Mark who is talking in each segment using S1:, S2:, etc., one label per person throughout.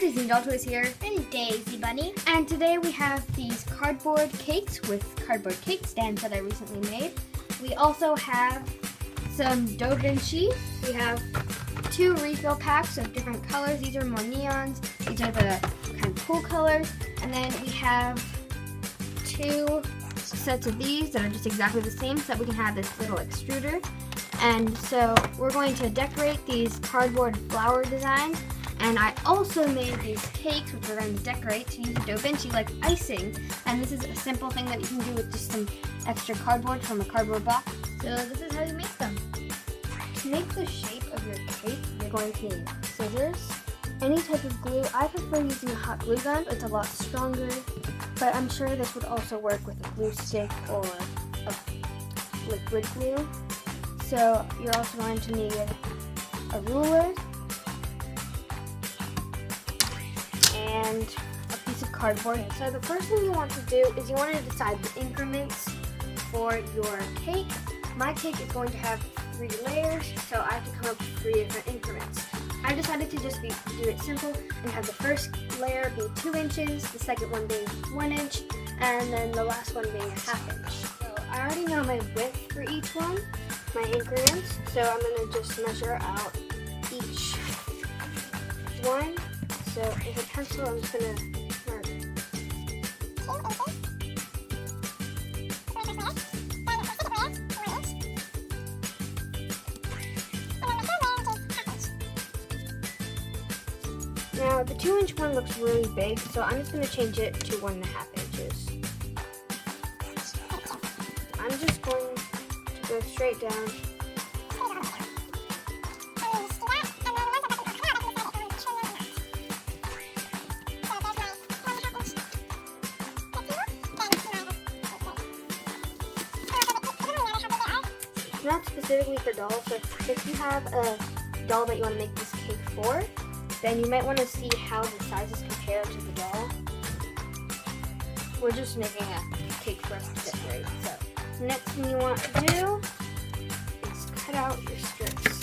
S1: Hello, Disneydolltoys here.
S2: And Daisybunny.
S1: And today we have these cardboard cakes with cardboard cake stands that I recently made. We also have some Vinci. We have 2 refill packs of different colors. These are more neons. These are the kind of cool colors. And then we have 2 sets of these that are just exactly the same so that we can have this little extruder. And so we're going to decorate these cardboard flower designs. And I also made these cakes, which we're going to decorate to use Vinci like icing. And this is a simple thing that you can do with just some extra cardboard from a cardboard box. So this is how you make them. To make the shape of your cake, you're going to need scissors, any type of glue. I prefer using a hot glue gun. It's a lot stronger, but I'm sure this would also work with a glue stick or a liquid glue. So you're also going to need a ruler and a piece of cardboard. So the first thing you want to do is you want to decide the increments for your cake. My cake is going to have 3 layers, so I have to come up with 3 different increments. I decided to just do it simple and have the first layer be 2 inches, the second one being 1 inch, and then the last one being a 1/2 inch. So I already know my width for each one, my increments, so I'm going to just measure out each one. So with a pencil, I'm just going to mark 2 inches. Now the 2-inch one looks really big, so I'm just going to change it to 1.5 inches. I'm just going to go straight down. Not specifically for dolls, but if you have a doll that you want to make this cake for, then you might want to see how the sizes compare to the doll. We're just making a cake for us to decorate. So next thing you want to do is cut out your strips.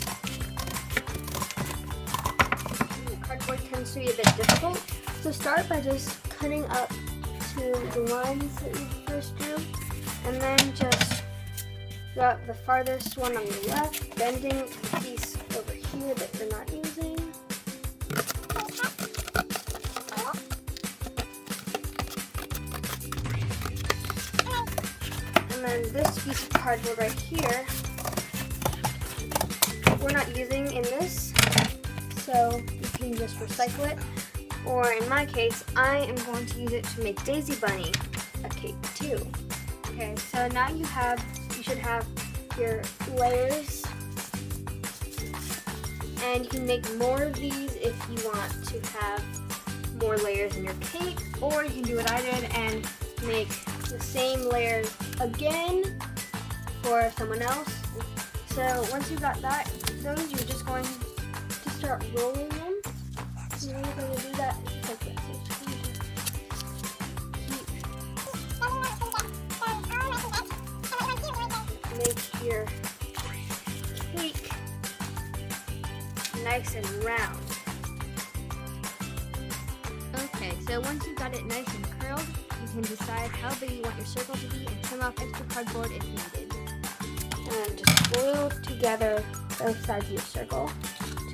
S1: The cardboard tends to be a bit difficult, so start by just cutting up to the lines that you first drew, and then just got the farthest one on the left, bending the piece over here that you're not using. And then this piece of cardboard right here, we're not using in this, so you can just recycle it. Or in my case, I am going to use it to make Daisybunny a cake too. Okay, so now you should have your layers, and you can make more of these if you want to have more layers in your cake, or you can do what I did and make the same layers again for someone else. So once you got those, you're just going to start rolling them. So you're going to do that just like this. Make your cake nice and round. Okay, so once you've got it nice and curled, you can decide how big you want your circle to be and trim off extra cardboard if needed. And just glue together both sides of your circle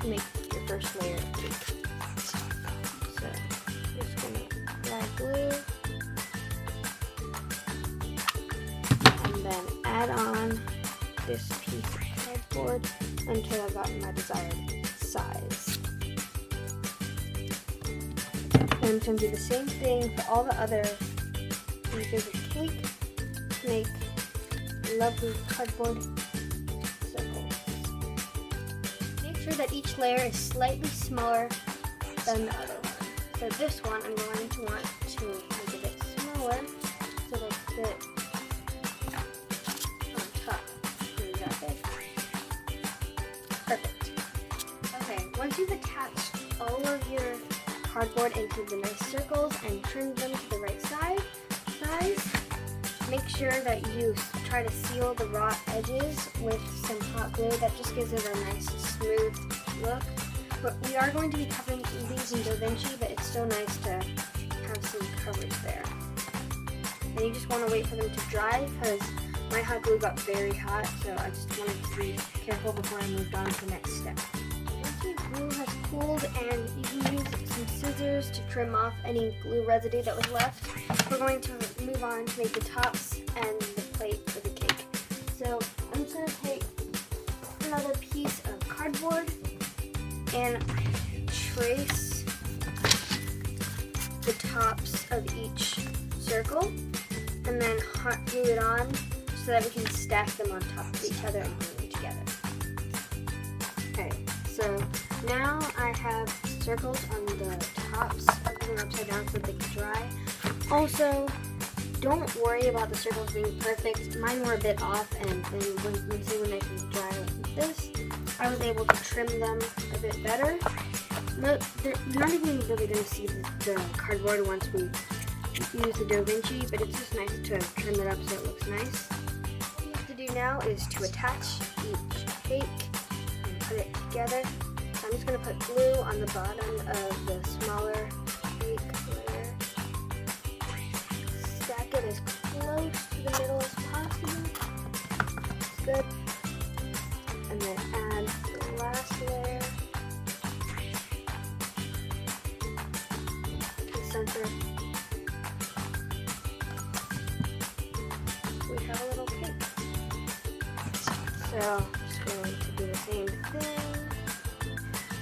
S1: to make your first layer of cake. So, just going to dry glue. And then add on this piece of cardboard until I've gotten my desired size. And I'm going to do the same thing for all the other pieces of cake to make lovely cardboard circles. Make sure that each layer is slightly smaller than the other one. So this one I'm going to want to make a bit smaller so that it fits perfect. Okay, once you've attached all of your cardboard into the nice circles and trimmed them to the right size, make sure that you try to seal the raw edges with some hot glue. That just gives it a nice smooth look. But we are going to be covering these in Vinci, but if so nice to have some coverage there. And you just want to wait for them to dry because my hot glue got very hot, so I just wanted to be careful before I moved on to the next step. Once your glue has cooled and you can use some scissors to trim off any glue residue that was left, we're going to move on to make the tops and the plate for the cake. So I'm just going to take another piece of cardboard and trace the tops of each circle and then hot glue it on so that we can stack them on top of each other and glue them together. Okay, so now I have circles on the tops. I'm putting them upside down so that they can dry. Also, don't worry about the circles being perfect. Mine were a bit off, and then when they can dry like this, I was able to trim them a bit better. You're not even really going to see the cardboard once we use the Vinci, but it's just nice to trim it up so it looks nice. What we have to do now is to attach each cake and put it together. So I'm just going to put glue on the bottom of the smaller cake layer. Stack it as close to the middle as possible. That's good. And then add the last layer to the center. We have a little cake. So I'm just going to do the same thing.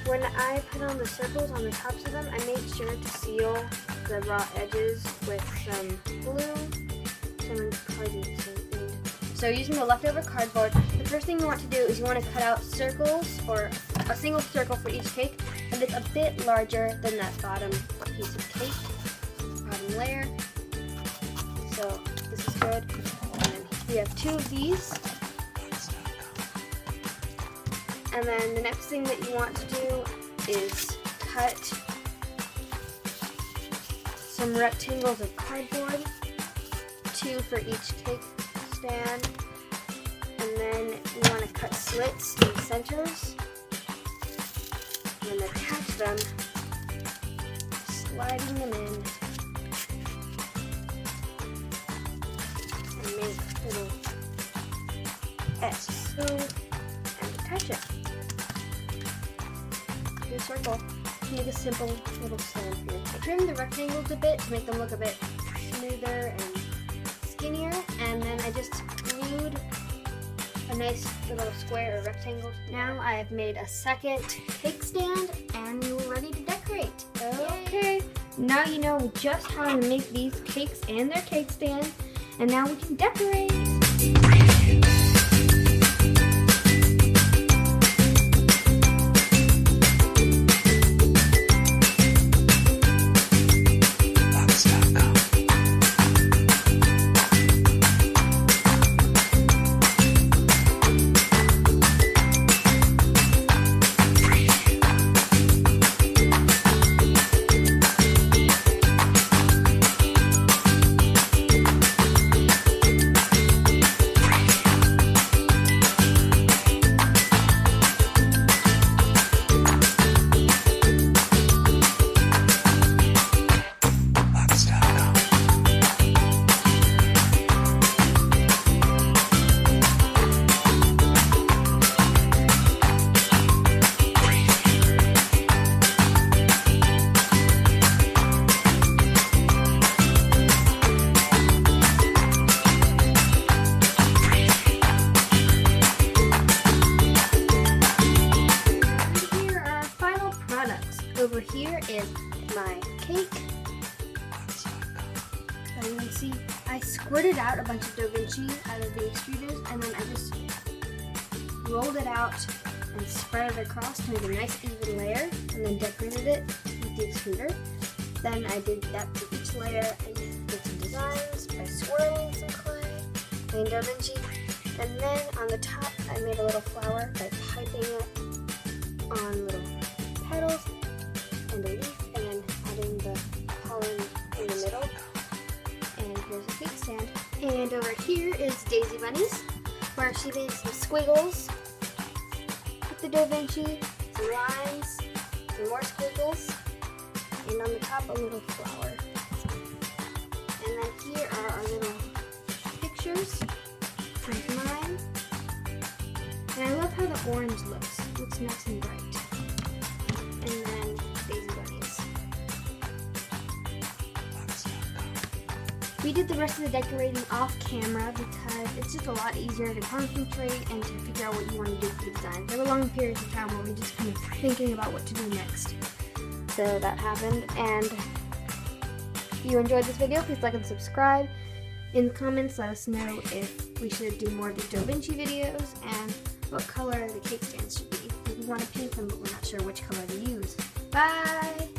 S1: When I put on the circles on the tops of them, I made sure to seal the raw edges with some glue. So I'm going to probably do the same thing. So using the leftover cardboard, the first thing you want to do is you want to cut out circles, or a single circle for each cake, and it's a bit larger than that bottom piece of cake, bottom layer. So this is good. And then we have 2 of these. And then the next thing that you want to do is cut some rectangles of cardboard, 2 for each cake stand. And then you want to cut slits in the centers and then attach them, sliding them in and make little X. And attach it to a circle. Make a simple little stand for your cake. Trim the rectangles a bit to make them look a bit smoother and skinnier, and then I just glued a nice little square or rectangle. Now I have made a second cake stand and we're ready to decorate. Okay, now you know just how to make these cakes and their cake stand, and now we can decorate. Over here is my cake. So you can see I squirted out a bunch of Vinci out of the extruders, and then I just rolled it out and spread it across to make a nice even layer, and then decorated it with the extruder. Then I did that to each layer. I did some designs by swirling some clay, made Vinci, and then on the top I made a little flower by piping it on little petals and a leaf, and then adding the pollen in the middle. And here's a cake stand. And over here is Daisybunny's, where she made some squiggles with the Vinci, some lines, some more squiggles, and on the top a little flower. And then here are our little pictures. Here's mine. And I love how the orange looks. It looks nice and bright. And then Daisy Bunnies. We did the rest of the decorating off camera because it's just a lot easier to concentrate and to figure out what you want to do for the design. There were long periods of time where we just kind of thinking about what to do next. So that happened, and if you enjoyed this video, please like and subscribe. In the comments, let us know if we should do more of the Da Vinci videos and what color the cake stands should be. We want to paint them, but we're not sure which color to use. Bye!